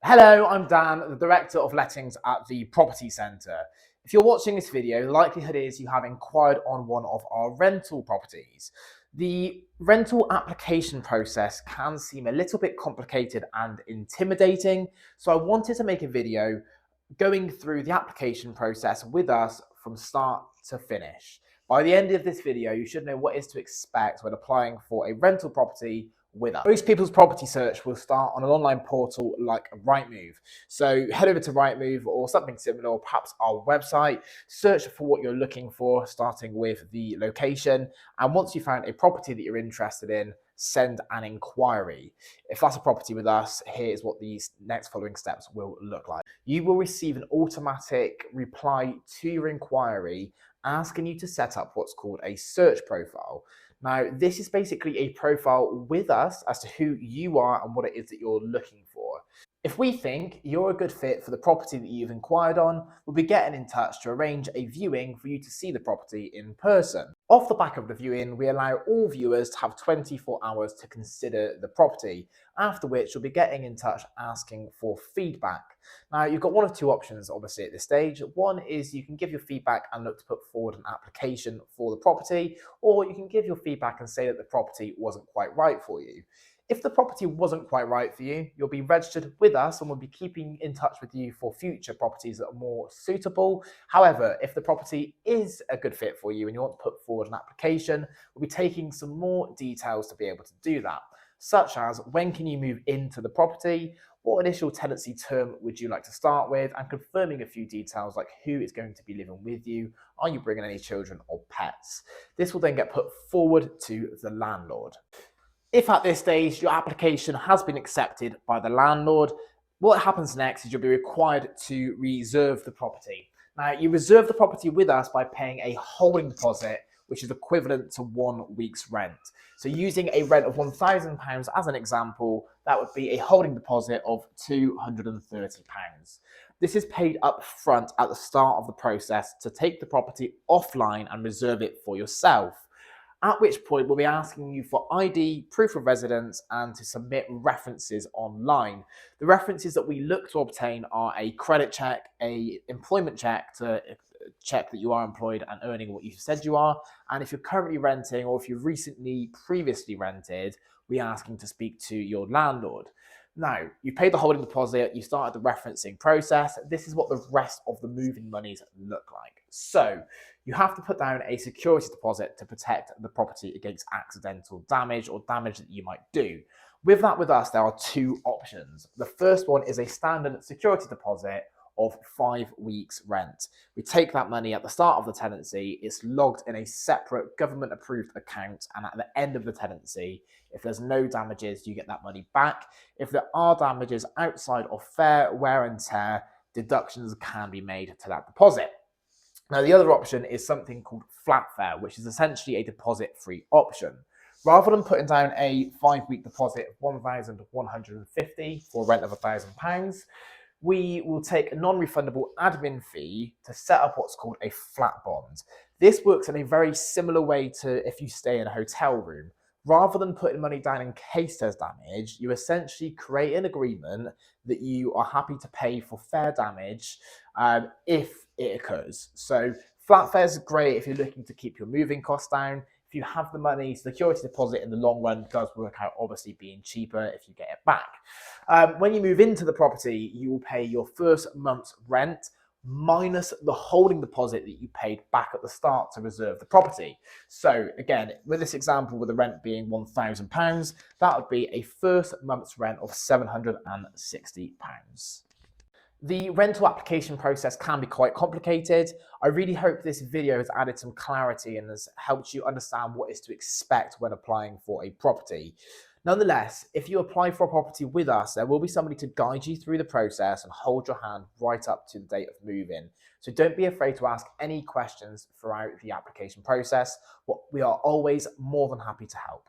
Hello, I'm Dan, the Director of Lettings at the Property Centre. If you're watching this video, the likelihood is you have inquired on one of our rental properties. The rental application process can seem a little bit complicated and intimidating, so I wanted to make a video going through the application process with us from start to finish. By the end of this video, you should know what is to expect when applying for a rental property with us. Most people's property search will start on an online portal like Rightmove. So head over to Rightmove or something similar, or perhaps our website, search for what you're looking for, starting with the location. And once you find a property that you're interested in, send an inquiry. If that's a property with us, here's what these next following steps will look like. You will receive an automatic reply to your inquiry asking you to set up what's called a search profile. Now, this is basically a profile with us as to who you are and what it is that you're looking for. If we think you're a good fit for the property that you've inquired on, we'll be getting in touch to arrange a viewing for you to see the property in person. Off the back of the viewing, we allow all viewers to have 24 hours to consider the property, after which we'll be getting in touch asking for feedback. Now, you've got one of two options, obviously, at this stage. One is you can give your feedback and look to put forward an application for the property, or you can give your feedback and say that the property wasn't quite right for you. If the property wasn't quite right for you, you'll be registered with us and we'll be keeping in touch with you for future properties that are more suitable. However, if the property is a good fit for you and you want to put forward an application, we'll be taking some more details to be able to do that, such as when can you move into the property, what initial tenancy term would you like to start with, and confirming a few details like who is going to be living with you, are you bringing any children or pets. This will then get put forward to the landlord. If at this stage your application has been accepted by the landlord, what happens next is you'll be required to reserve the property. Now, you reserve the property with us by paying a holding deposit, which is equivalent to 1 week's rent. So using a rent of £1,000 as an example, that would be a holding deposit of £230. This is paid up front at the start of the process to take the property offline and reserve it for yourself, at which point we'll be asking you for ID, proof of residence, and to submit references online. The references that we look to obtain are a credit check, a employment check to check that you are employed and earning what you said you are, and if you're currently renting or if you've previously rented, we're asking to speak to your landlord. Now, you paid the holding deposit, you started the referencing process. This is what the rest of the moving monies look like. So, you have to put down a security deposit to protect the property against accidental damage or damage that you might do. With us, there are two options. The first one is a standard security deposit of 5 weeks' rent. We take that money at the start of the tenancy, it's logged in a separate government approved account, and at the end of the tenancy, if there's no damages, you get that money back. If there are damages outside of fair wear and tear, deductions can be made to that deposit. Now, the other option is something called flat fare, which is essentially a deposit-free option. Rather than putting down a 5-week deposit of £1,150 for a rent of £1,000, we will take a non-refundable admin fee to set up what's called a flat bond. This works in a very similar way to if you stay in a hotel room. Rather than putting money down in case there's damage, you essentially create an agreement that you are happy to pay for fair damage if it occurs. So flat fare is great if you're looking to keep your moving costs down. If you have the money, security deposit in the long run does work out obviously being cheaper if you get it back. When you move into the property, you will pay your first month's rent minus the holding deposit that you paid back at the start to reserve the property. So again, with this example, with the rent being £1,000, that would be a first month's rent of £760. The rental application process can be quite complicated. I really hope this video has added some clarity and has helped you understand what is to expect when applying for a property. Nonetheless, if you apply for a property with us, there will be somebody to guide you through the process and hold your hand right up to the date of move-in. So don't be afraid to ask any questions throughout the application process. We are always more than happy to help.